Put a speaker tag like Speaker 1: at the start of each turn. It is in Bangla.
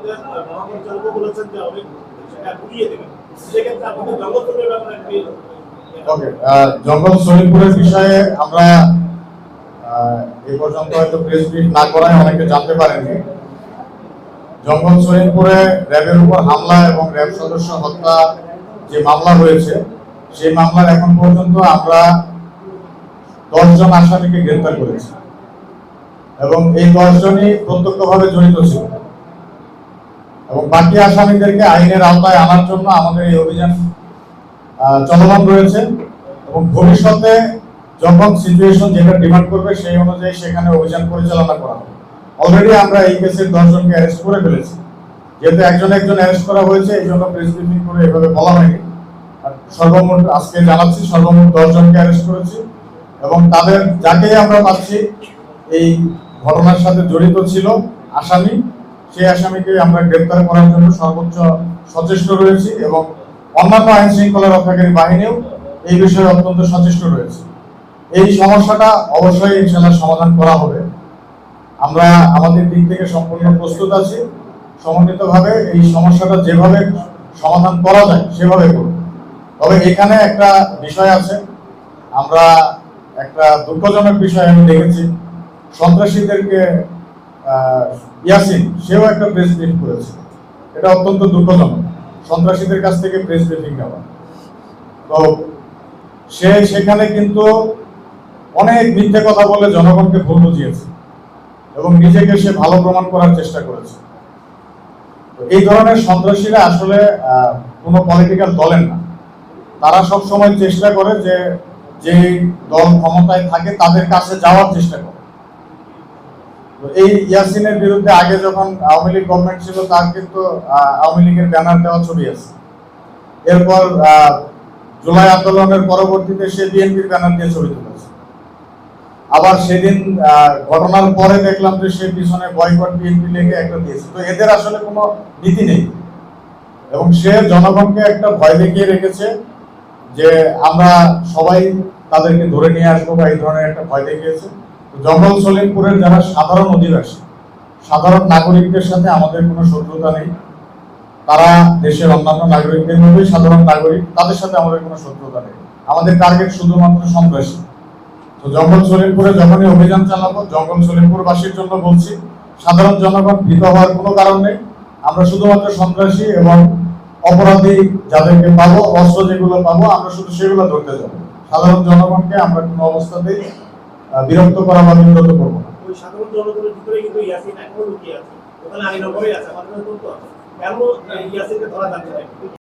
Speaker 1: আপনাদের মহাপরিচালক বলেছেন যে অনেক সেটা ঘুরিয়ে দেবেন, সেক্ষেত্রে আপনাদের জঙ্গল তৈরির ব্যাপারে একটি
Speaker 2: ওকে, জঙ্গল সলিমপুরের বিষয়ে আমরা এই পর্যন্ত হয়তো প্রেস ব্রিফ না করায় অনেকে জানতে পারেননি। জঙ্গল সলিমপুরে র্যাবের উপর হামলা এবং র্যাব সদস্য হত্যা যে মামলা হয়েছে, সেই মামলার এখন পর্যন্ত আমরা 10 জন আসামিকে গ্রেফতার করেছি এবং এই 10 জনই প্রত্যক্ষভাবে জড়িত ছিল এবং বাকি আসামিদেরকে আইনের আওতায় আনার জন্য আমাদের এই অভিযান চলমান রয়েছে এবং ভবিষ্যতে যখন সিচুয়েশন যেটা ডিমান্ড করবে সেই অনুযায়ী সেখানে অভিযান পরিচালনা করা হবে। অলরেডি আমরা এই কেসের 10 জনকে অ্যারেস্ট করে ফেলেছি। যেহেতু একজন অ্যারেস্ট করা হয়েছে, এই জন্য প্রেস ব্রিফিং করে এভাবে বলা হয়নি। আর সর্বমোট আজকে জানাচ্ছি সর্বমোট 10 জনকে অ্যারেস্ট করেছি এবং তাদের যাকেই আমরা পাচ্ছি এই ঘটনার সাথে জড়িত ছিল আসামি, সেই আসামিকে আমরা গ্রেপ্তার করার জন্য সর্বোচ্চ সচেষ্ট রয়েছি এবং অন্যান্য আইন শৃঙ্খলা রক্ষাকারী বাহিনীও এই বিষয়ে অত্যন্ত সচেষ্ট রয়েছে। এই সমস্যাটা অবশ্যই ইনশাআল্লাহ সমাধান করা হবে। আমরা আমাদের দিক থেকে সম্পূর্ণ প্রস্তুত আছি, সমন্বিতভাবে এই সমস্যাটা যেভাবে সমাধান করা যায় সেভাবে করব। তবে এখানে একটা বিষয় আছে, আমরা একটা দুঃখজনক বিষয় আমি দেখেছি, সন্ত্রাসীদেরকে ইয়াসিন সেও একটা প্রেস ব্রিফ করেছে। এটা অত্যন্ত দুঃখজনক, সন্ত্রাসীদের কাছ থেকে প্রেস ব্রিফিং নেওয়া। তো সে সেখানে কিন্তু অনেক মিথ্যে কথা বলে জনগণকে ভুল বুঝিয়েছে এবং নিজেকে সে ভালো প্রমাণ করার চেষ্টা করেছে। তো এই ধরনের সন্ত্রাসীরা আসলে কোনো পলিটিক্যাল দলের না, তারা সব সময় চেষ্টা করে যে দল ক্ষমতায় থাকে তাদের কাছে যাওয়ার চেষ্টা করে। তো এই ইয়াসিনের বিরুদ্ধে আগে যখন আওয়ামী লীগ গভর্নমেন্ট ছিল তার কিন্তু আওয়ামী লীগের ব্যানার দেওয়া ছবি আছে। এরপর জুলাই আন্দোলনের পরবর্তীতে সে বিএনপির ব্যানার দিয়ে ছবি তুলেছে। আবার সেদিন ঘটনার পরে দেখলাম যে সে পিছনে বয়কট বিএনপি লেগে একটা দিয়েছে। তো এদের আসলে কোনো নীতি নেই এবং সে জনগণকে একটা ভয় দেখিয়ে রেখেছে যে আমরা সবাই তাদেরকে ধরে নিয়ে আসবো বা এই ধরনের একটা ভয় দেখিয়েছে। জঙ্গল সলিমপুরের যারা সাধারণ অধিবাসী, সাধারণ নাগরিকদের সাথে আমাদের কোনো শত্রুতা নেই। তারা দেশের অন্যান্য নাগরিকদের মতোই সাধারণ নাগরিক, তাদের সাথে আমাদের কোনো শত্রুতা নেই। আমাদের টার্গেট শুধুমাত্র সন্ত্রাসী। তো জঙ্গল সলিমপুরে যখনই অভিযান চালাবো, জঙ্গল সলিমপুরবাসীর জন্য বলছি, সাধারণ জনগণ ভীত হওয়ার কোনো কারণ নেই। আমরা শুধুমাত্র সন্ত্রাসী এবং অপরাধী যাদেরকে পাবো, অস্ত্র যেগুলো পাবো, আমরা শুধু সেগুলো ধরতে যাবো। সাধারণ জনগণকে আমরা কোনো অবস্থাতেই বিরক্ত করা বা বিব্রত করবো না।
Speaker 1: ওই সাধারণ জনগণের ভিতরে কিন্তু ইয়াসিন এখনো লুকিয়ে আছে, ওখানে আইনগরই আছে, আমাদের তো কেন ইয়াসিনকে ধরা যাচ্ছে না?